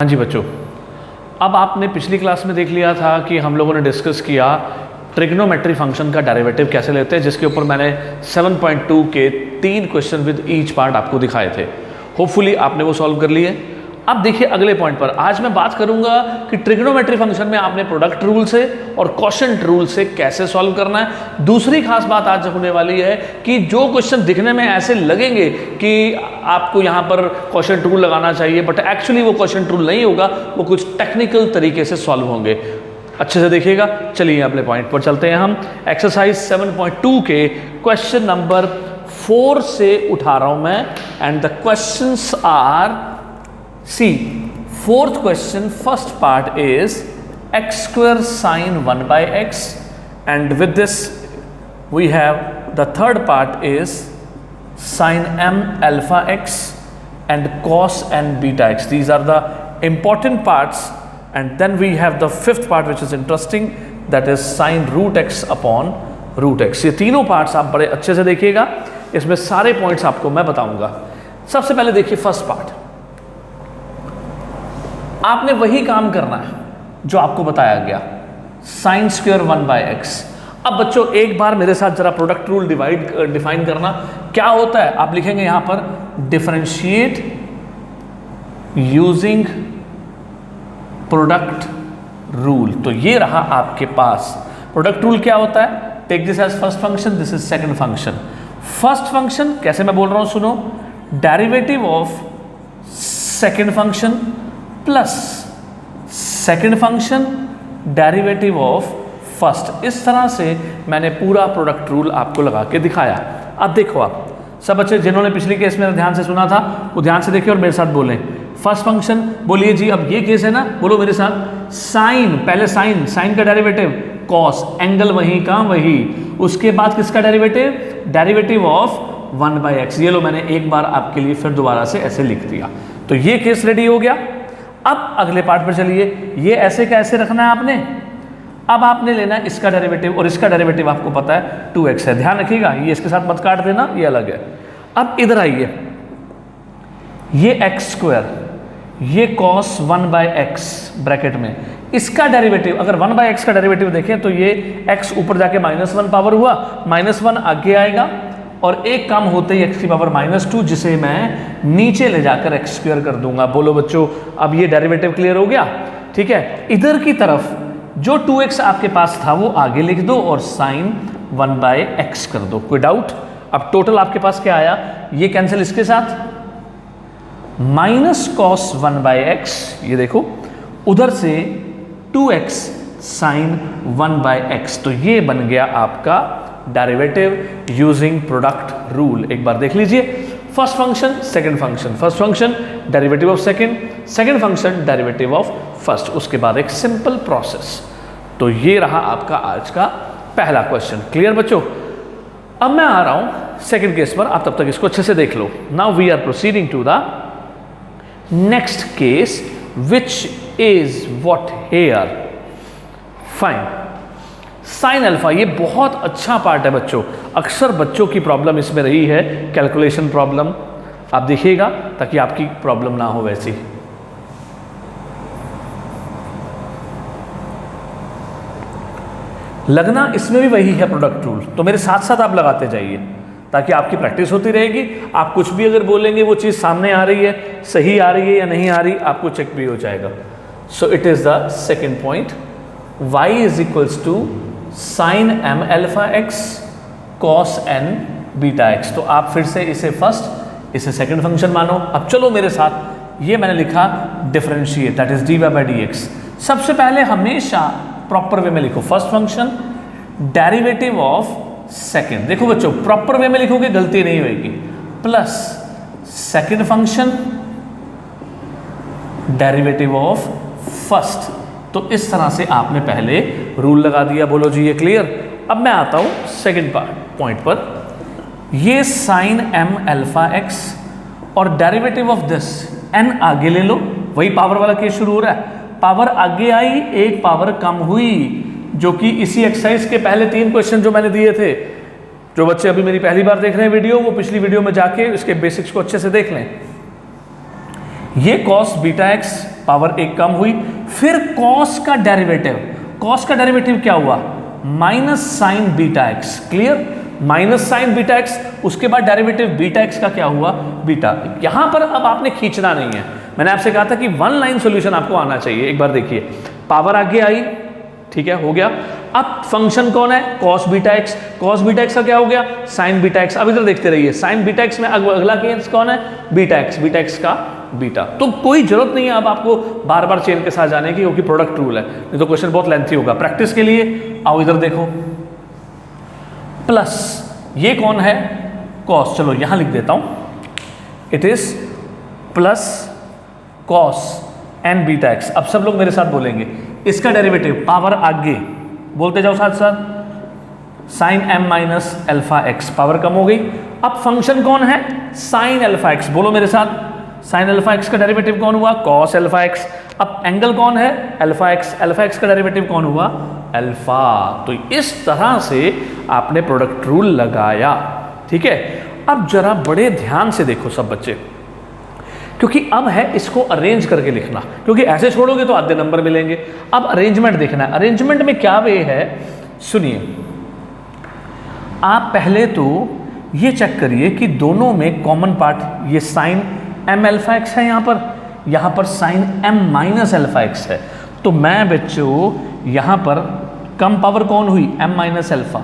हाँ जी बच्चों, अब आपने पिछली क्लास में देख लिया था कि हम लोगों ने डिस्कस किया ट्रिग्नोमेट्री फंक्शन का डेरिवेटिव कैसे लेते हैं, जिसके ऊपर मैंने 7.2 के 3 क्वेश्चन विद ईच पार्ट आपको दिखाए थे। होपफुली आपने वो सॉल्व कर लिए। अब देखिए अगले पॉइंट पर आज मैं बात करूंगा कि ट्रिग्नोमेट्री फंक्शन में आपने प्रोडक्ट रूल से और क्वोशिएंट रूल से कैसे सॉल्व करना है। दूसरी खास बात आज होने वाली है कि जो क्वेश्चन दिखने में ऐसे लगेंगे कि आपको यहाँ पर क्वोशिएंट रूल लगाना चाहिए, बट एक्चुअली वो क्वोशिएंट रूल नहीं होगा, वो कुछ टेक्निकल तरीके से सॉल्व होंगे। अच्छे से देखिएगा। चलिए अपने पॉइंट पर चलते हैं। हम एक्सरसाइज 7.2 के क्वेश्चन नंबर 4 से उठा रहा हूं मैं, and the questions are See, fourth question, first part is x square sine 1 by x, and with this we have the third part is sine m alpha x and cos n beta x. These are the important parts, and then we have the fifth part which is interesting, that is sine root x upon root x. ये तीनों parts आप बड़े अच्छे से देखिएगा, इसमें सारे points आपको मैं बताऊंगा। सबसे पहले देखिए फर्स्ट पार्ट, आपने वही काम करना है जो आपको बताया गया, साइन स्क्वायर 1 बाय एक्स। अब बच्चों एक बार मेरे साथ जरा प्रोडक्ट रूल डिफाइन करना क्या होता है। आप लिखेंगे यहां पर डिफरेंशिएट यूजिंग प्रोडक्ट रूल। तो ये रहा आपके पास प्रोडक्ट रूल। क्या होता है? Take this as first function, this is second function. First function कैसे मैं बोल रहा हूं सुनो, derivative of second function plus second function derivative of first. इस तरह से मैंने पूरा प्रोडक्ट रूल आपको लगा के दिखाया। अब देखो आप सब बच्चे जिन्होंने पिछली केस में ध्यान से सुना था वो ध्यान से देखिए और मेरे साथ बोलें। फर्स्ट फंक्शन बोलिए जी। अब ये केस है ना, बोलो मेरे साथ। साइन, पहले साइन, साइन का डेरिवेटिव कॉस, एंगल वही का वही। उसके बाद किसका derivative? Derivative of 1 by X. ये लो मैंने एक बार आपके लिए फिर दोबारा से ऐसे लिख दिया। तो ये केस रेडी हो गया। अब अगले पार्ट पर चलिए। ये ऐसे का ऐसे रखना है आपने। अब आपने लेना है इसका डेरिवेटिव, और इसका डेरिवेटिव आपको पता है 2x है। ध्यान रखिएगा, ये इसके साथ मत काट देना, ये अलग है। अब इधर आइए, ये x स्क्वायर, ये cos 1 बाय एक्स ब्रैकेट में, इसका डेरिवेटिव अगर 1 बाय एक्स का डेरिवेटिव देखें तो ये x ऊपर जाके -1 पावर हुआ, -1 आगे आएगा और एक काम होते ही x की पावर -2, जिसे मैं नीचे ले जाकर x स्क्वायर कर दूंगा। बोलो बच्चों अब ये डेरिवेटिव क्लियर हो गया? ठीक है। इधर की तरफ जो 2x आपके पास था वो आगे लिख दो और साइन 1 बाय एक्स कर दो। कोई डाउट? अब टोटल आपके पास क्या आया? ये कैंसिल इसके साथ, माइनस कॉस 1 बाय एक्स, ये देखो उधर से 2x साइन 1 बाय एक्स। तो ये बन गया आपका डेरिवेटिव यूजिंग प्रोडक्ट रूल। एक बार देख लीजिए, first function second function, first function derivative of second, second function derivative of first, उसके बाद एक सिंपल प्रोसेस। तो ये रहा आपका आज का पहला क्वेश्चन। क्लियर बच्चों? अब मैं आ रहा हूं सेकंड केस पर, आप तब तक इसको अच्छे से देख लो। Now we are proceeding to the next case which is what here. Fine, sine alpha, ये बहुत अच्छा पार्ट है बच्चों। अक्सर बच्चों की प्रॉब्लम इसमें रही है, कैलकुलेशन प्रॉब्लम। आप देखिएगा ताकि आपकी प्रॉब्लम ना हो वैसी। लगना इसमें भी वही है प्रोडक्ट रूल, तो मेरे साथ साथ आप लगाते जाइए ताकि आपकी प्रैक्टिस होती रहेगी। आप कुछ भी अगर बोलेंगे वो चीज़ सामने आ रही है, सही आ रही है या नहीं आ रही, आपको चेक भी हो जाएगा। So it is the second point, y is equals to sine m alpha x cos n beta x। तो आप फिर से इसे फर्स्ट, इसे सेकंड फंक्शन मानो। अब चलो मेरे साथ, ये मैंने लिखा differentiate, that is dy by dx। सबसे पहले हमेशा प्रॉपर वे में लिखो first function derivative of second. देखो बच्चों प्रॉपर वे में लिखोगे गलती नहीं होगी, plus second function derivative of first. तो इस तरह से आपने पहले रूल लगा दिया। बोलो जी ये क्लियर? अब मैं आता हूं सेकंड पॉइंट पर। ये साइन m अल्फा x और डेरिवेटिव ऑफ दिस n आगे ले लो, वही पावर वाला केस शुरू हो रहा है। पावर आगे आई, एक पावर कम हुई, जो कि इसी एक्सरसाइज के पहले 3 क्वेश्चन जो मैंने दिए थे। जो बच्चे अभी मेरी पहली बार देख रहे हैं वीडियो, वो पिछली वीडियो में जाके इसके बेसिक्स को अच्छे से देख लें। ये कॉस बीटा एक्स पावर एक कम हुई, फिर कॉस का डेरिवेटिव, कॉस का डेरिवेटिव क्या हुआ, minus sign beta x, clear, minus sign beta x, उसके बाद डेरिवेटिव बीटा एक्स का क्या हुआ, बीटा। यहां पर अब आपने खींचना नहीं है, मैंने आपसे कहा था कि वन लाइन सॉल्यूशन आपको आना चाहिए। एक बार देखिए, पावर आगे आई, ठीक है, हो गया। अब फंक्शन कौन है, cos beta x, cos beta x का क्या हो गया, साइन बीटा एक्स। अब इधर देखते रहिए, साइन बीटा एक्स में अगला केस कौन है, बीटा एक्स, बीटा एक्स का बीटा। तो कोई जरूरत नहीं है अब आपको बार बार चेन के साथ जाने की, क्योंकि प्रोडक्ट रूल है, नहीं तो क्वेश्चन बहुत लेंथी होगा। प्रैक्टिस के लिए आओ इधर देखो, प्लस ये कौन है, कॉस, चलो यहां लिख देता हूं, it is plus cos n beta x. अब सब लोग मेरे साथ बोलेंगे, इसका डेरिवेटिव पावर आगे बोलते जाओ साथ साथ, sine M minus alpha x, power कम हो गई। अब फंक्शन कौन है, साइन अल्फा एक्स, बोलो मेरे साथ, साइन अल्फा एक्स का डेरिवेटिव कौन हुआ, कॉस अल्फा एक्स। अब एंगल कौन है, अल्फा एक्स, अल्फा एक्स का डेरिवेटिव कौन हुआ, अल्फा। तो इस तरह से आपने प्रोडक्ट रूल लगाया, ठीक है। अब जरा बड़े ध्यान से देखो सब बच्चे, क्योंकि अब है इसको अरेंज करके लिखना, क्योंकि ऐसे छोड़ोगे तो आधे नंबर मिलेंगे। अब अरेंजमेंट देखना है, अरेंजमेंट में क्या वे है, सुनिए। आप पहले तो ये चेक करिए कि दोनों में कॉमन पार्ट, ये साइन एम अल्फा एक्स है, यहाँ पर sine M minus alpha x है। तो मैं बच्चों यहाँ पर कम पावर कौन हुई, m minus alpha,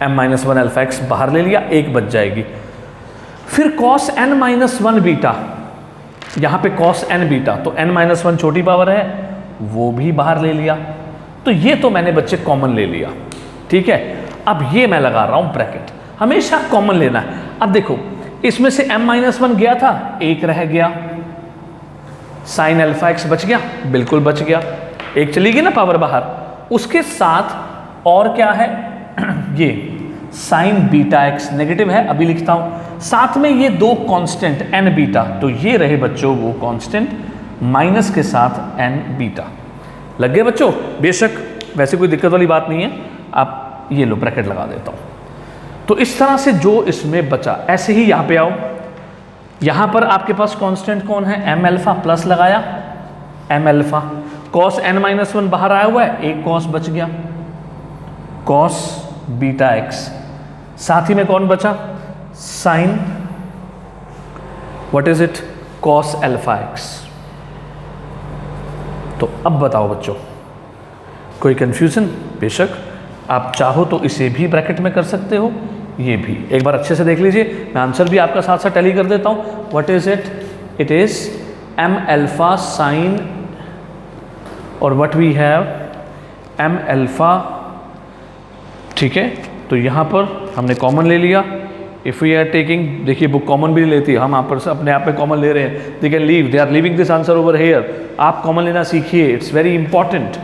m minus one alpha x बाहर ले लिया, एक बच जाएगी। फिर cos n minus one beta, यहाँ पे कॉस एन बीटा, तो एन माइनस वन छोटी पावर है, वो भी बाहर ले लिया। तो ये तो मैंने बच्चे कॉमन ले लिया, ठीक है। अब ये मैं लगा रहा हूँ ब्रैकेट, हमेशा कॉमन लेना है। अब देखो, इसमें से m माइनस वन गया था, एक रह गया, साइन अल्फा एक्स बच गया, बिल्कुल बच गया, एक चली गई ना पावर बाहर। उसके साथ और क्या है ये साइन बीटा एक्स नेगेटिव है, अभी लिखता हूं, साथ में ये दो कांस्टेंट एन बीटा, तो ये रहे बच्चों वो कांस्टेंट माइनस के साथ एन बीटा। लग गए बच्चों, बेशक वैसे कोई दिक्कत वाली बात नहीं है। आप ये लो ब्रैकेट लगा देता हूं। तो इस तरह से जो इसमें बचा, ऐसे ही यहां पे आओ, यहां पर आपके पास कांस्टेंट कौन है, एम अल्फा, प्लस लगाया m alpha, cos n minus one बाहर आया हुआ है, एक कॉस बच गया, कॉस बीटा एक्स, साथ ही में कौन बचा, sine what is it, cos alpha x. तो अब बताओ बच्चों, कोई कंफ्यूजन? बेशक आप चाहो तो इसे भी ब्रैकेट में कर सकते हो, ये भी एक बार अच्छे से देख लीजिए। मैं आंसर भी आपका साथ साथ टैली कर देता हूं। What is it, it is M alpha sine, और what we have M alpha, ठीक है। तो यहां पर हमने कॉमन ले लिया। इफ वी आर टेकिंग, देखिए बुक कॉमन भी लेती है, हम यहाँ पर से अपने आप में कॉमन ले रहे हैं, they can leave, they are leaving this answer over here. आप कॉमन लेना सीखिए, it's very important,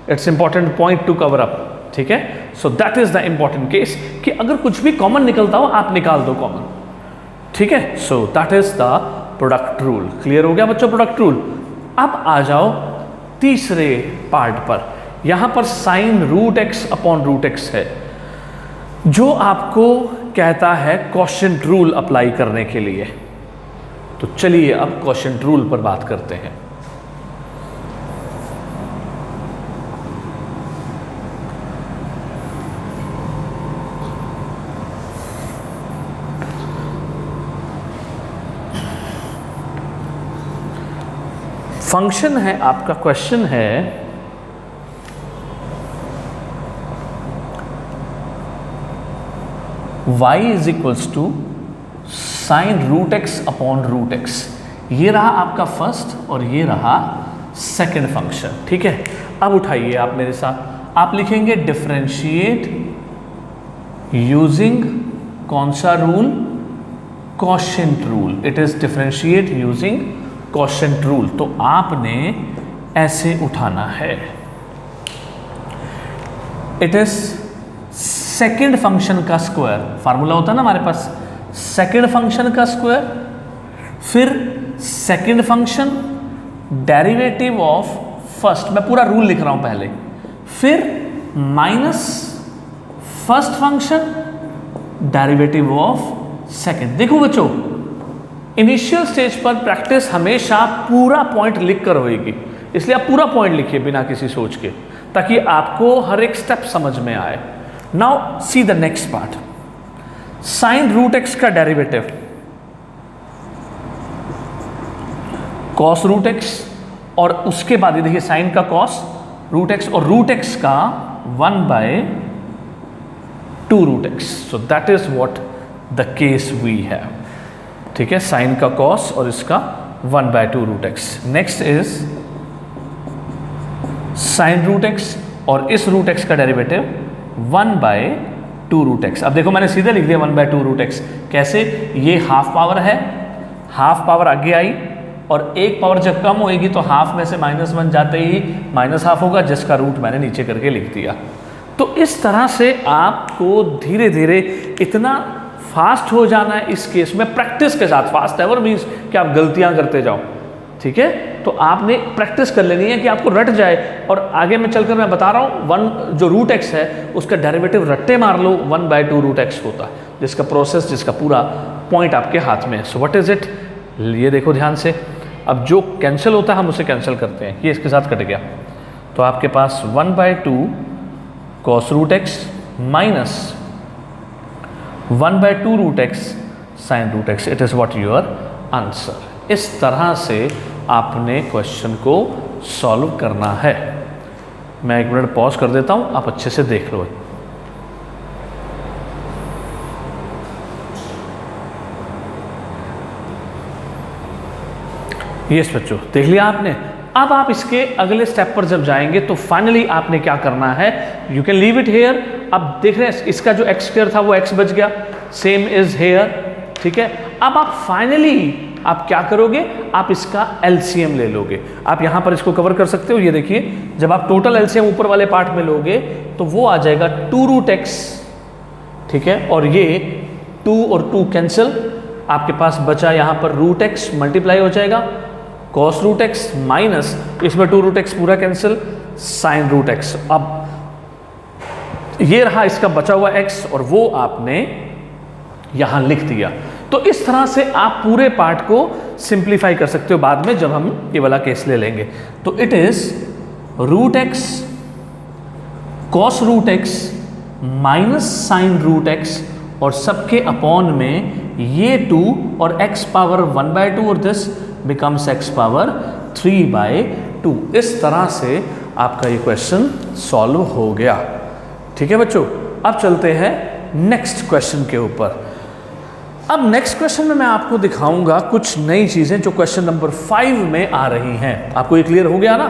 it's important point to cover up, ठीक है। So that is the important case कि अगर कुछ भी कॉमन निकलता हो आप निकाल दो कॉमन, ठीक है। So that is the product rule. Clear हो गया बच्चों प्रोडक्ट रूल? अब आ जाओ तीसरे पार्ट पर। यहां पर sine root x upon root x है, जो आपको कहता है क्वोशिएंट रूल अप्लाई करने के लिए। तो चलिए अब क्वोशिएंट रूल पर बात करते हैं। फंक्शन है आपका, क्वेश्चन है y is equals to sine root x upon root x. ये रहा आपका फर्स्ट और ये रहा सेकंड फंक्शन, ठीक है। अब उठाइए आप मेरे साथ, आप लिखेंगे डिफरेंशिएट यूजिंग कौन सा rule, quotient rule. It is differentiate using quotient rule. तो आपने ऐसे उठाना है, इट इज सेकेंड फंक्शन का स्क्वायर, फार्मूला होता है ना हमारे पास, सेकेंड फंक्शन का स्क्वायर, फिर second function derivative of first, मैं पूरा रूल लिख रहा हूं पहले, फिर minus first function derivative of second. देखो बच्चों, इनिशियल स्टेज पर प्रैक्टिस हमेशा पूरा पॉइंट लिख कर होएगी, इसलिए आप पूरा पॉइंट लिखिए बिना किसी सोच के, ताकि आपको हर एक स्टेप समझ में आए। Now see the next part, sine root x का डेरिवेटिव कॉस रूट एक्स, और उसके बाद ये देखिए साइन का कॉस रूट एक्स और रूट एक्स का 1/2 root x. So that is what the case we have. ठीक है, साइन का कॉस और इसका 1/2 root x. Next is sine root x और इस रूट एक्स का डेरिवेटिव 1/2 रूट एक्स। अब देखो मैंने सीधे लिख दिया 1/2 रूट एक्स। कैसे? ये हाफ पावर है, हाफ पावर आगे आई और एक पावर जब कम होएगी तो हाफ में से -1 जाते ही -½ होगा, जिसका रूट मैंने नीचे करके लिख दिया। तो इस तरह से आपको धीरे धीरे इतना फास्ट हो जाना है इस केस में प्रैक्टिस के साथ। फास्ट एवर मीन्स कि आप गलतियां करते जाओ। ठीक है, तो आपने प्रैक्टिस कर लेनी है कि आपको रट जाए, और आगे में चलकर मैं बता रहा हूँ 1 जो रूट एक्स है उसका डेरिवेटिव रट्टे मार लो 1/2 रूट एक्स होता है, जिसका प्रोसेस, जिसका पूरा पॉइंट आपके हाथ में है। So what is it? ये देखो ध्यान से, अब जो कैंसिल होता है हम उसे कैंसिल करते हैं, ये इसके साथ कट गया, तो आपके पास 1/2 cos root x minus 1/2 root x sine root x. It is what your answer. इस तरह से आपने क्वेश्चन को सॉल्व करना है। मैं 1 मिनट पॉज कर देता हूं, आप अच्छे से देख लो। यस बच्चों, देख लिया आपने। अब आप इसके अगले स्टेप पर जब जाएंगे तो फाइनली आपने क्या करना है, you can leave it here. अब देख रहे हैं इसका जो एक्स स्क्वायर था वो एक्स बच गया, सेम इज हेयर। ठीक है, अब आप फाइनली आप क्या करोगे, आप इसका एलसीएम ले लोगे। आप यहां पर इसको कवर कर सकते हो। ये देखिए, जब आप टोटल एलसीएम ऊपर वाले पार्ट में लोगे तो वो आ जाएगा 2 रूट एक्स। ठीक है, और ये 2 और 2 कैंसिल, आपके पास बचा यहां पर रूट एक्स मल्टीप्लाई हो जाएगा कॉस रूट एक्स माइनस इसमें 2 रूट एक्स पूरा कैंसिल साइन रूट एक्स। अब ये रहा इसका बचा हुआ एक्स और वो आपने यहां लिख दिया। तो इस तरह से आप पूरे पार्ट को सिंप्लीफाई कर सकते हो बाद में जब हम ये वाला केस ले लेंगे। तो it is root x cos root x minus sine root x और सबके अपॉन में ये 2 और x पावर 1/2 और दिस बिकम्स x पावर 3/2। इस तरह से आपका ये क्वेश्चन सॉल्व हो गया। ठीक है बच्चों, अब चलते हैं नेक्स्ट क्वेश्चन के ऊपर। अब नेक्स्ट क्वेश्चन में मैं आपको दिखाऊंगा कुछ नई चीजें जो क्वेश्चन नंबर 5 में आ रही हैं। आपको ये क्लियर हो गया ना?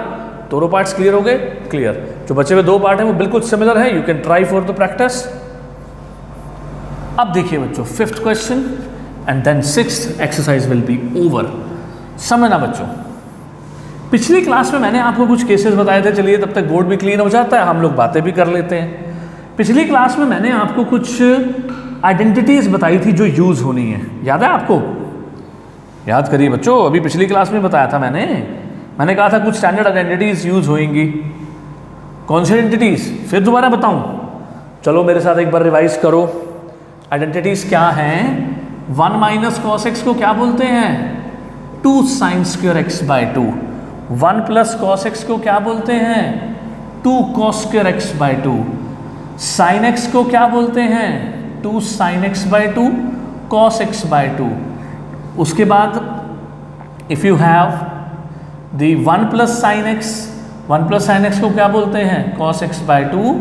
दोनों पार्ट्स क्लियर हो गए? क्लियर। जो बचे हुए 2 पार्ट हैं वो बिल्कुल सिमिलर है, you can try for the practice. अब देखिए बच्चों, 5th question and then 6th exercise will be over. समझना बच्चों, पिछली क्लास में मैंने आपको कुछ केसेस बताए थे। चलिए तब तक बोर्ड भी क्लीन हो जाता है, हम लोग बातें भी कर लेते हैं। पिछली क्लास में मैंने आपको कुछ आइडेंटिटीज बताई थी जो यूज होनी है, याद है आपको? याद करिए बच्चों, अभी पिछली क्लास में बताया था मैंने कहा था कुछ स्टैंडर्ड आइडेंटिटीज यूज होंगी। कौन सी आइडेंटिटीज? फिर दोबारा बताऊं? चलो मेरे साथ एक बार रिवाइज करो। आइडेंटिटीज क्या हैं? 1 माइनस कॉस एक्स को क्या बोलते हैं? 2 sine square x by 2। 1 plus cos x को क्या बोलते हैं? 2 cos square x by 2। Sine x को क्या बोलते हैं? 2 sine x by 2 cos x by 2। उसके बाद if you have the 1 plus sine x, 1 plus sine x को क्या बोलते हैं? Cos x by 2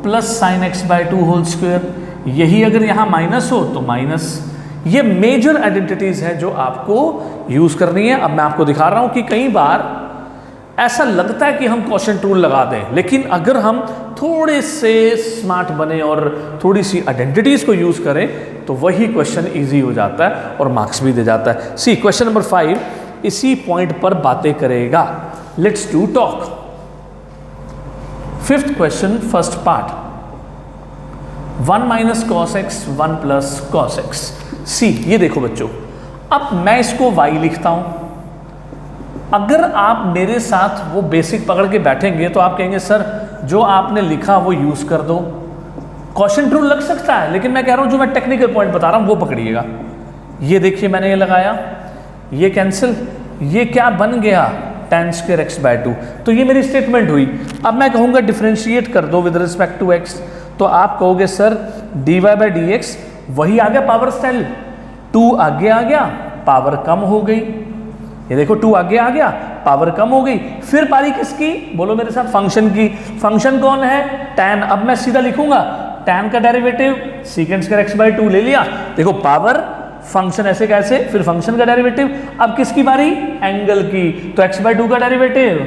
plus sine x by 2 whole square. यही अगर यहाँ माइनस हो तो माइनस। ये मेजर आइडेंटिटीज हैं जो आपको यूज करनी है। अब मैं आपको दिखा रहा हूं कि कई बार ऐसा लगता है कि हम क्वोशिएंट रूल लगा दें, लेकिन अगर हम थोड़े से स्मार्ट बने और थोड़ी सी आइडेंटिटीज को यूज करें तो वही क्वेश्चन इजी हो जाता है और मार्क्स भी दे जाता है। सी क्वेश्चन नंबर 5 इसी पॉइंट पर बातें करेगा। Let's do talk. 5th question, first part, 1 minus cos x 1 plus cos x. See ये देखो बच्चों, अब मैं इसको y लिखता हूं। अगर आप मेरे साथ वो बेसिक पकड़ के बैठेंगे तो आप कहेंगे सर जो आपने लिखा वो यूज कर दो। क्वोशिएंट रूल लग सकता है, लेकिन मैं कह रहा हूं जो मैं टेक्निकल पॉइंट बता रहा हूं वो पकड़िएगा। ये देखिए मैंने ये लगाया, ये कैंसिल, ये क्या बन गया tan स्क्वायर एक्स बाय 2। तो ये मेरी स्टेटमेंट हुई। अब मैं कहूँगा डिफरेंशिएट कर दो विद रिस्पेक्ट टू x, तो आप कहोगे sir dy by D x वही आ गया पावर स्टाइल, 2 आगे आ गया पावर कम हो गई, ये देखो 2 आगे आ गया पावर कम हो गई। फिर पारी किसकी, बोलो मेरे साथ, फंक्शन की। फंक्शन कौन है, tan। अब मैं सीधा लिखूंगा tan का derivative secant square x by 2 ले लिया, देखो पावर फंक्शन ऐसे कैसे, फिर फंक्शन का डेरिवेटिव। अब किसकी बारी, एंगल की, तो x बाई 2 का डेरिवेटिव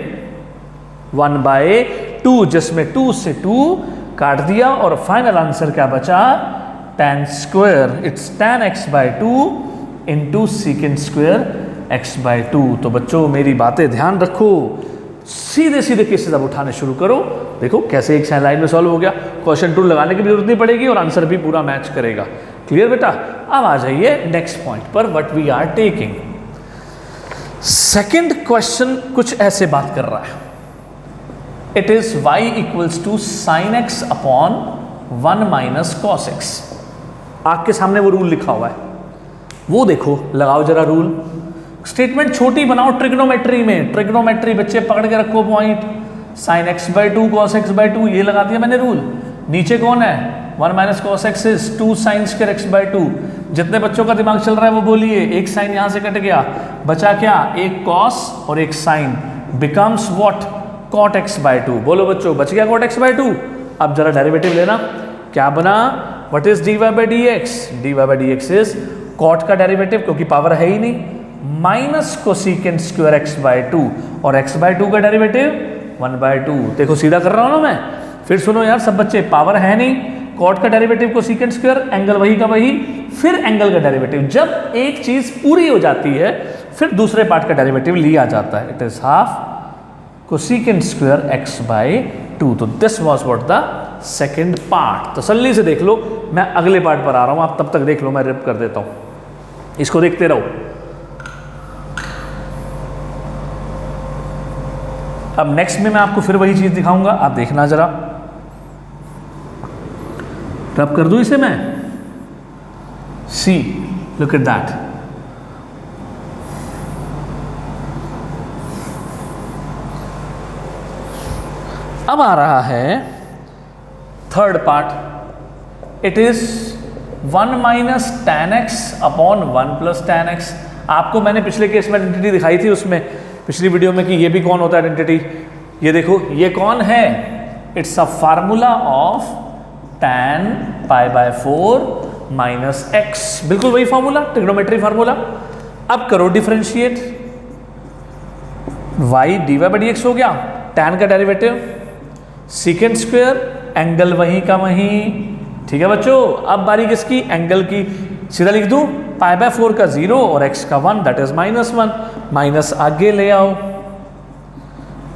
1 बाय 2, जिसमें 2 से 2 काट दिया और फाइनल आंसर क्या बचा, tan square, it's tan x by 2 into secant square x by 2। तो बच्चों मेरी बातें ध्यान रखो, सीधे सीधे केसेस अब उठाने शुरू करो। देखो कैसे एक लाइन में सॉल्व हो गया, क्वेश्चन टूल लगाने की भी जरूरत नहीं पड़ेगी और आंसर भी पूरा मैच करेगा। क्लियर बेटा। अब आ जाइए नेक्स्ट पॉइंट पर, what we are taking. Second question कुछ ऐसे बात कर रहा है, it is y equals to sine x upon 1 minus cos x. आपके सामने वो रूल लिखा हुआ है, वो देखो, लगाओ जरा रूल। स्टेटमेंट छोटी बनाओ ट्रिग्नोमेट्री में, ट्रिग्नोमेट्री बच्चे पकड़ के रखो point, sine x by 2 cos x by 2, ये लगा दिया मैंने रूल। नीचे कौन है, 1 minus cos x is 2 sine square x by 2। जितने बच्चों का दिमाग चल रहा है वो बोलिए, एक साइन यहां से कट गया, बचा क्या, एक कॉस और एक sine, becomes what, cot x by 2। बोलो बच्चों, बच गया कॉट एक्स बाई 2। अब जरा डेरिवेटिव लेना, क्या बना, what is d y by D x, d y by D x is cot का डेरिवेटिव, क्योंकि पावर है ही नहीं, minus cosecant square x by 2, और एक्स बाई 2 का डेरिवेटिव 1 बाई 2। देखो सीधा कर रहा हूं ना मैं, फिर सुनो यार सब बच्चे, पावर है नहीं, कॉट का डेरिवेटिव कोसेकेंड स्क्वायर, एंगल वही का वही, फिर एंगल का डेरिवेटिव। जब एक चीज पूरी हो जाती है फिर दूसरे पार्ट का डेरिवेटिव लिया जाता है, it is half cosecant square x by 2। तो this was what the second part. तसल्ली से देख लो, मैं अगले पार्ट पर आ रहा हूं, आप तब तक देख लो, मैं रिप कर देता हूं, इसको देखते रहो। अब नेक्स्ट में मैं आपको फिर वही चीज दिखाऊंगा, आप देखना जरा, रब कर दूं इसे मैं, सी लुक एट दैट। अब आ रहा है third part, it is 1 minus tan x upon 1 plus tan x। आपको मैंने पिछले केस में आइडेंटिटी दिखाई थी उसमें, पिछली वीडियो में, कि ये भी कौन होता है आइडेंटिटी, ये देखो ये कौन है, it's a formula of tan pi by 4 minus x, बिल्कुल वही फार्मूला, ट्रिग्नोमेट्री फार्मूला। अब करो differentiate, y dy by D x हो गया, tan का डेरिवेटिव सीकेंड स्क्वायर, एंगल वही का वही, ठीक है बच्चों। अब बारी किसकी, एंगल की, सीधा लिख दूं, पाई बाय 4 का 0 और x का 1, दैट इज -1, माइनस आगे ले आओ।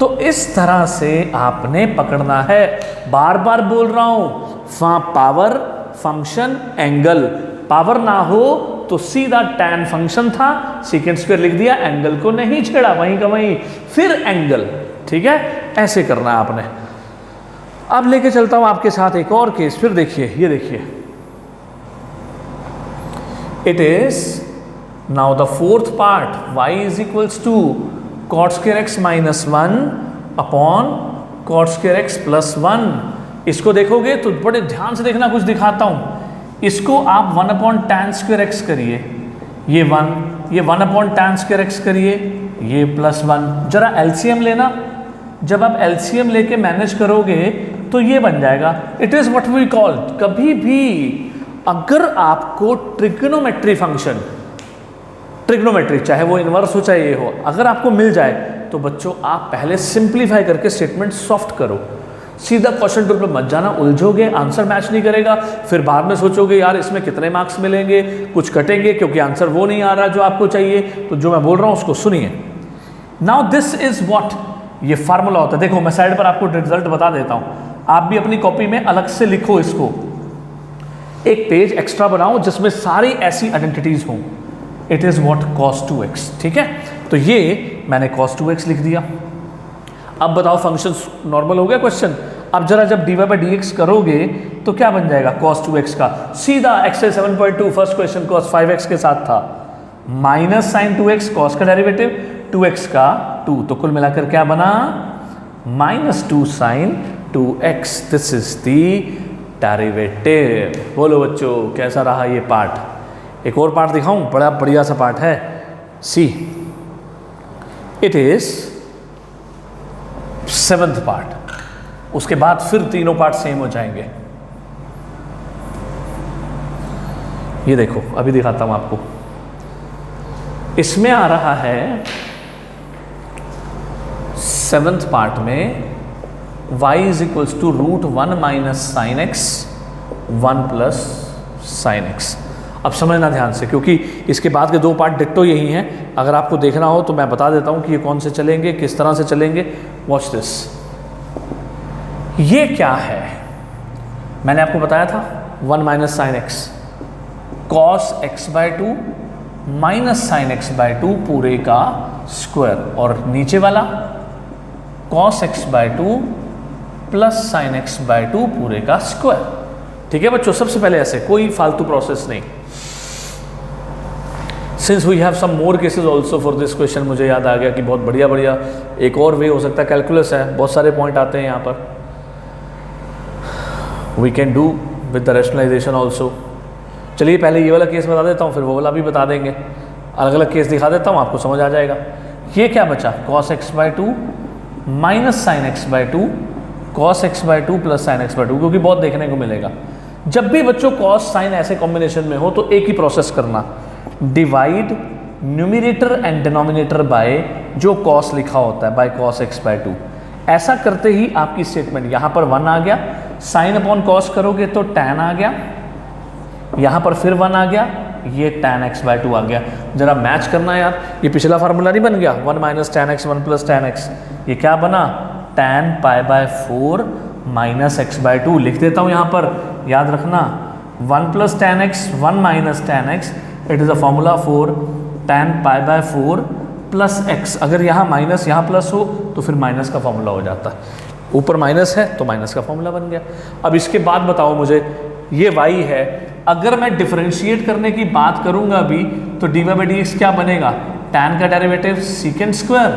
तो इस तरह से आपने पकड़ना है, बार बार बोल रहा हूं, पावर फंक्शन एंगल, पावर ना हो तो सीधा tan फंक्शन था, सीकेंड स्क्वायर लिख दिया, एंगल को नहीं छेड़ा, वहीं का वहीं, फिर एंगल, ठीक है, ऐसे करना है आपने। अब लेके चलता हूं आपके साथ एक और केस, फिर देखिए, ये देखिए, it is now the fourth part, y is equals to cot square x minus 1 upon cot square x plus 1। इसको देखोगे तो बड़े ध्यान से देखना, कुछ दिखाता हूं, इसको आप 1 अपॉन tan स्क्वायर एक्स करिए, ये 1 अपॉन tan स्क्वायर एक्स करिए, ये प्लस 1। जरा एलसीएम लेना, जब आप एलसीएम लेके मैनेज करोगे तो ये बन जाएगा, it is what we call, कभी भी अगर आपको ट्रिग्नोमेट्री फंक्शन, ट्रिग्नोमेट्री चाहे वो इनवर्स हो चाहे ये हो, अगर आपको मिल जाए तो बच्चों आप पहले सिंप्लीफाई करके स्टेटमेंट सॉफ्ट करो, सीधा क्वेश्चन टूल पर मत जाना, उलझोगे, आंसर मैच नहीं करेगा, फिर बाद में सोचोगे यार इसमें कितने मार्क्स मिलेंगे, कुछ कटेंगे क्योंकि आंसर वो नहीं आ रहा जो आपको चाहिए। तो जो मैं बोल रहा हूं उसको सुनिए। नाउ दिस इज व्हाट, ये फार्मूला होता है। देखो मैं साइड पर आपको रिजल्ट बता देता हूं, आप भी अपनी कॉपी में अलग से लिखो इसको, एक पेज एक्स्ट्रा बनाओ जिसमें सारी ऐसी आइडेंटिटीज हों। It is what cos 2x, ठीक है। तो ये मैंने cos 2x लिख दिया। अब बताओ फंक्शन नॉर्मल हो गया क्वेश्चन। अब जरा जब dy बाई डी एक्स करोगे, तो क्या बन जाएगा cos 2x का सीधा exercise 7.2 first question cos 5x के साथ था माइनस साइन 2x cos का डेरिवेटिव 2x का 2, तो कुल मिलाकर क्या बना -2 sine 2x। This is the derivative. बोलो बच्चों कैसा रहा ये पार्ट। एक और पार्ट दिखाऊं, बड़ा बढ़िया सा पार्ट है। See it is 7th part, उसके बाद फिर तीनों पार्ट सेम हो जाएंगे। ये देखो अभी दिखाता हूं आपको। इसमें आ रहा है 7th पार्ट में y is equals to √1 minus sine x 1 plus sine x. अब समझना ध्यान से, क्योंकि इसके बाद के दो पार्ट डिट्टो यही हैं। अगर आपको देखना हो तो मैं बता देता हूं कि ये कौन से चलेंगे, किस तरह से चलेंगे। Watch this. ये क्या है, मैंने आपको बताया था 1 minus sine x cos x by 2 minus sine x by 2 पूरे का स्क्वायर, और नीचे वाला cos x by 2 plus sine x by 2 पूरे का स्क्वायर। ठीक है बच्चों, सबसे पहले ऐसे, कोई फालतू प्रोसेस नहीं। Since we have some more cases also for this question, मुझे याद आ गया कि बहुत बढ़िया बढ़िया एक और वे हो सकता है। कैलकुलस है, बहुत सारे पॉइंट आते हैं यहाँ पर। We can do with the rationalisation also. चलिए पहले ये वाला केस बता देता हूँ, फिर वो वाला भी बता देंगे। अलग अलग केस दिखा देता हूँ, आपको समझ आ जाएगा। ये क्या बचा, cos x by 2 minus sine x by 2 cos x by 2 plus sine x by 2, क्योंकि बहुत देखने को मिलेगा। जब भी बच्चों कॉस साइन ऐसे कॉम्बिनेशन में हो तो एक ही प्रोसेस करना, divide numerator and denominator by जो कॉस लिखा होता है, बाय कॉस एक्स बाय 2। ऐसा करते ही आपकी स्टेटमेंट, यहाँ पर 1 आ गया, साइन अपॉन कॉस करोगे तो tan आ गया, यहाँ पर फिर 1 आ गया, ये tan x बाय 2 आ गया। जरा मैच करना यार, ये पिछला फार्मूला नहीं बन गया 1 minus tan x 1 plus tan x, ये क्या बना tan pi by 4 minus x by 2। लिख देता हूँ यहाँ पर, याद रखना 1 plus tan x 1 minus tan x, it is a formula for tan pi by 4 plus x। अगर यहाँ माइनस यहाँ प्लस हो तो फिर माइनस का फॉर्मूला हो जाता है, ऊपर माइनस है तो माइनस का फॉर्मूला बन गया। अब इसके बाद बताओ मुझे, ये y है, अगर मैं डिफरेंशिएट करने की बात करूंगा अभी तो dy बाई dx क्या बनेगा, tan का डेरिवेटिव सीकेंड स्क्वायर,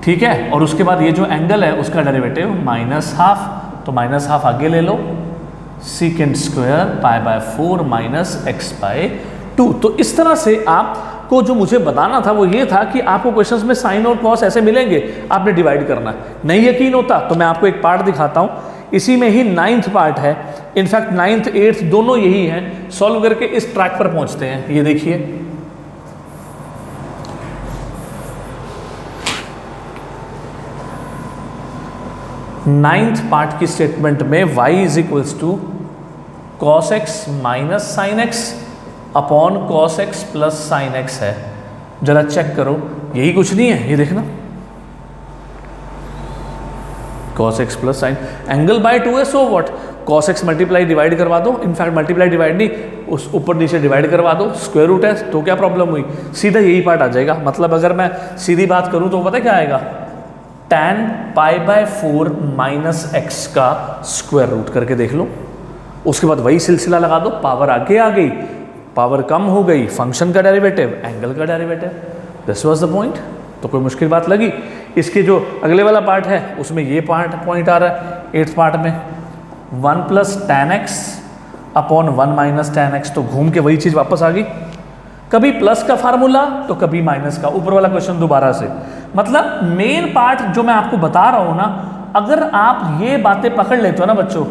ठीक है, और उसके बाद ये जो एंगल है उसका डेरिवेटिव -½ तो -½ आगे ले लो, secant square pi by 4 minus x by 2। तो इस तरह से आपको जो मुझे बताना था वो ये था कि आपको क्वेश्चंस में साइन और कॉस ऐसे मिलेंगे, आपने डिवाइड करना। नहीं यकीन होता तो मैं आपको एक पार्ट दिखाता हूँ, इसी में ही 9th पार्ट है। इनफैक्ट 9th 8th दोनों यही हैं। सॉल्व करके इस ट्रैक पर पहुंचते हैं। ये देखिए, नाइन्थ पार्ट की स्टेटमेंट में y is equals to cos x minus sine x upon cos x plus sine x है। जरा चेक करो, यही कुछ नहीं है, ये देखना cos x plus sign angle by 2 है, so what, cos x multiply divide करवा दो, इनफैक्ट मल्टीप्लाई डिवाइड नहीं, उस ऊपर नीचे डिवाइड करवा दो, स्क्वायर रूट है तो क्या प्रॉब्लम हुई, सीधा यही पार्ट आ जाएगा। मतलब अगर मैं सीधी बात करूं तो पता क्या आएगा, tan pi by 4 minus x का स्क्वायर रूट करके देख लो। उसके बाद वही सिलसिला लगा दो, पावर आगे आ गई, पावर कम हो गई, फंक्शन का डेरिवेटिव, एंगल का derivative, this was the point. तो कोई मुश्किल बात लगी। इसके जो अगले वाला पार्ट है उसमें ये पॉइंट आ रहा है 8th पार्ट में, 1 plus tan x upon 1 minus tan x, तो घूम के वही चीज़ वापस आ गई, कभी प्लस का फार्मूला तो कभी माइनस का, ऊपर वाला क्वेश्चन दोबारा से। मतलब मेन पार्ट जो मैं आपको बता रहा हूँ ना, अगर आप ये बातें पकड़ लेते हो ना बच्चों,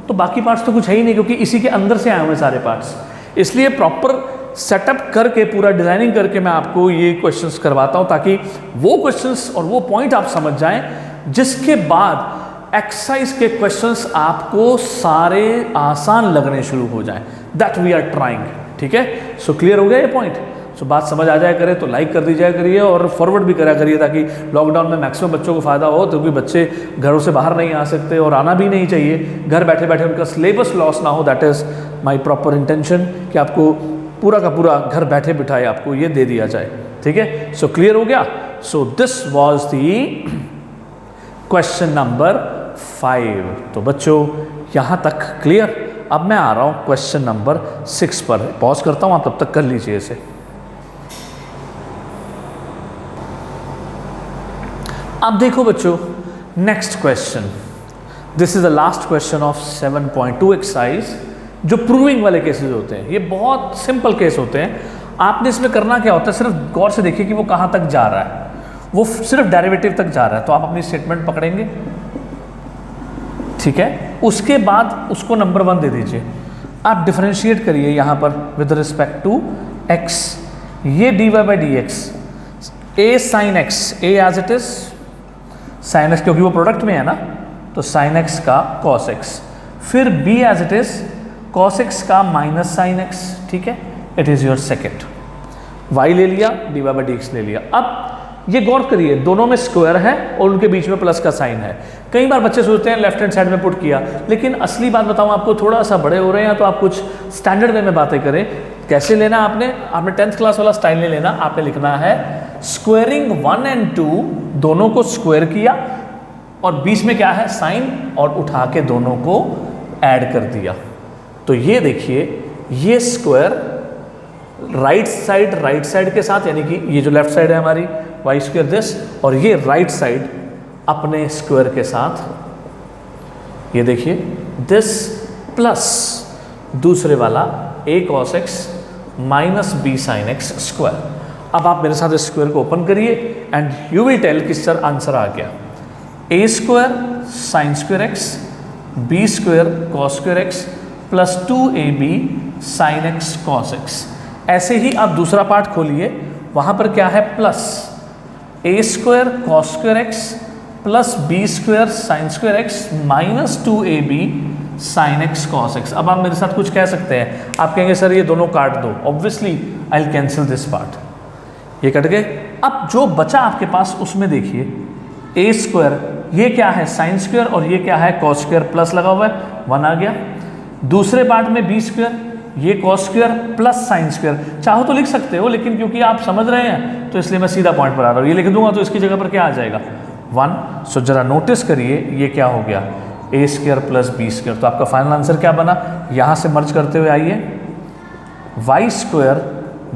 तो बाकी पार्ट्स तो कुछ है ही नहीं, क्योंकि इसी के अंदर से आए हुए सारे पार्ट्स। इसलिए प्रॉपर सेटअप करके, पूरा डिजाइनिंग करके मैं आपको ये क्वेश्चंस करवाता हूं, ताकि वो क्वेश्चंस और वो पॉइंट आप समझ जाएं, जिसके बाद एक्सरसाइज के क्वेश्चंस आपको सारे आसान लगने शुरू हो जाएं। दैट वी आर ट्राइंग, ठीक है। सो क्लियर हो गया ये पॉइंट। सो बात समझ आ जाए करे तो लाइक कर दीजिए करिए और फॉरवर्ड भी करा करिए, ताकि लॉकडाउन में मैक्सिमम बच्चों को फ़ायदा हो, क्योंकि बच्चे घरों से बाहर नहीं आ सकते और आना भी नहीं चाहिए, घर बैठे बैठे उनका सिलेबस लॉस ना हो। That is my proper intention, कि आपको पूरा का पूरा घर बैठे बिठाए आपको ये दे दिया जाए, ठीक है। सो क्लियर हो गया। So this was the question number 5। तो बच्चों यहाँ तक क्लियर। अब मैं आ रहा हूँ क्वेश्चन नंबर 6 पर। पॉज करता हूँ, आप तब तक कर लीजिए इसे। अब देखो बच्चों next question, this is the last question of 7.2 exercise. जो प्रूविंग वाले केसेस होते हैं ये बहुत सिंपल केस होते हैं। आपने इसमें करना क्या होता है, सिर्फ गौर से देखिए कि वो कहाँ तक जा रहा है, वो सिर्फ डेरिवेटिव तक जा रहा है। तो आप अपनी स्टेटमेंट पकड़ेंगे, ठीक है, उसके बाद उसको नंबर 1 दे दीजिए। आप डिफरेंशिएट करिए यहाँ पर विद रिस्पेक्ट टू x। ये dy by D x, a sine x, a as it is sine x, क्योंकि वो प्रोडक्ट में है ना, तो साइन एक्स का कॉस एक्स, फिर b एज इट इज कॉस एक्स का माइनस साइन एक्स, ठीक है, it is your second. y ले लिया, dy बाई डी एक्स ले लिया। अब ये गौर करिए, दोनों में स्क्वायर है और उनके बीच में प्लस का साइन है। कई बार बच्चे सोचते हैं लेफ्ट हैंड साइड में पुट किया, लेकिन असली बात बताऊं आपको, थोड़ा सा बड़े हो रहे हैं तो आप कुछ स्टैंडर्ड वे में बातें करें। कैसे लेना आपने 10th क्लास वाला स्टाइल नहीं लेना। आपने लिखना है स्क्वायरिंग 1 और 2, दोनों को स्क्वायर किया और बीच में क्या है साइन, और उठा के दोनों को ऐड कर दिया। तो ये देखिए, ये स्क्वायर राइट साइड के साथ, यानी कि ये जो लेफ्ट साइड है हमारी वाई स्क्वायर दिस, और ये राइट साइड अपने स्क्वायर के साथ, ये देखिए दिस प्लस दूसरे वाला a cos x minus b sine x square. अब आप मेरे साथ इस स्क्वायर को ओपन करिए एंड यू विल टेल कि सर आंसर आ गया। a square sine square x, b square cos square x plus 2ab sine x cos x. ऐसे ही आप दूसरा पार्ट खोलिए, वहां पर क्या है plus a square cos square x plus B square sine square x minus 2ab sine x cos x. अब आप मेरे साथ कुछ कह सकते हैं, आप कहेंगे सर ये दोनों काट दो, obviously I will cancel this part, ये कट गए। अब जो बचा आपके पास उसमें देखिए a स्क्वायर, ये क्या है साइन स्क्वायर और ये क्या है कॉस स्क्वायर, प्लस लगा हुआ है 1 आ गया। दूसरे पार्ट में बी स्क्वायर, ये cos square plus sine square, चाहो तो लिख सकते हो, लेकिन क्योंकि आप समझ रहे हैं तो इसलिए मैं सीधा पॉइंट पर आ रहा हूँ। ये लिख दूंगा तो इसकी जगह पर क्या आ जाएगा 1। सो जरा नोटिस करिए ये क्या हो गया a square plus B square. तो आपका फाइनल आंसर क्या बना, यहाँ से मर्ज करते हुए आइए, Y square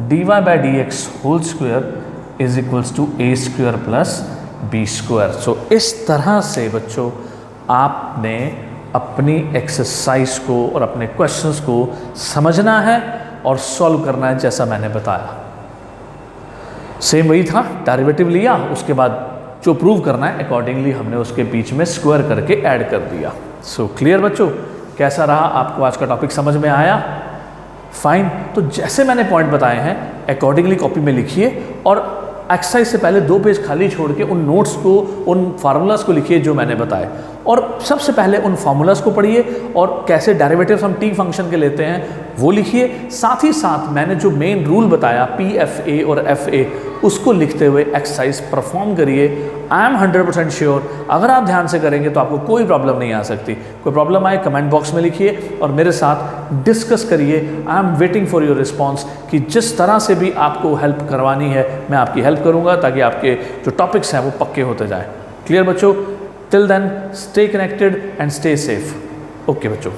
dy by D x whole square is equals to a square plus B square. So इस तरह से बच्चों आपने अपनी एक्सरसाइज को और अपने क्वेश्चंस को समझना है और सॉल्व करना है जैसा मैंने बताया। सेम वही था, डेरिवेटिव लिया, उसके बाद जो प्रूव करना है अकॉर्डिंगली हमने उसके बीच में स्क्वायर करके ऐड कर दिया। सो क्लियर बच्चों, कैसा रहा आपको आज का टॉपिक, समझ में आया? फाइन। तो जैसे मैंने पॉइंट बताए हैं अकॉर्डिंगली कॉपी में लिखिए और एक्सरसाइज से पहले 2 पेज खाली छोड़ के उन नोट्स को, उन फार्मूलाज को लिखिए जो मैंने बताए, और सबसे पहले उन फार्मूलाज को पढ़िए और कैसे डेरिवेटिव्स हम टी फंक्शन के लेते हैं वो लिखिए। साथ ही साथ मैंने जो मेन रूल बताया PFA और FA, उसको लिखते हुए एक्सरसाइज परफॉर्म करिए। आई एम 100% श्योर अगर आप ध्यान से करेंगे तो आपको कोई प्रॉब्लम नहीं आ सकती। कोई प्रॉब्लम आए कमेंट बॉक्स में लिखिए और मेरे साथ डिस्कस करिए। I am waiting for your response कि जिस तरह से भी आपको हेल्प करवानी है मैं आपकी हेल्प करूंगा ताकि आपके जो टॉपिक्स हैं वो पक्के होते जाएं। क्लियर बच्चों? Till then stay connected and stay safe. Okay बच्चों।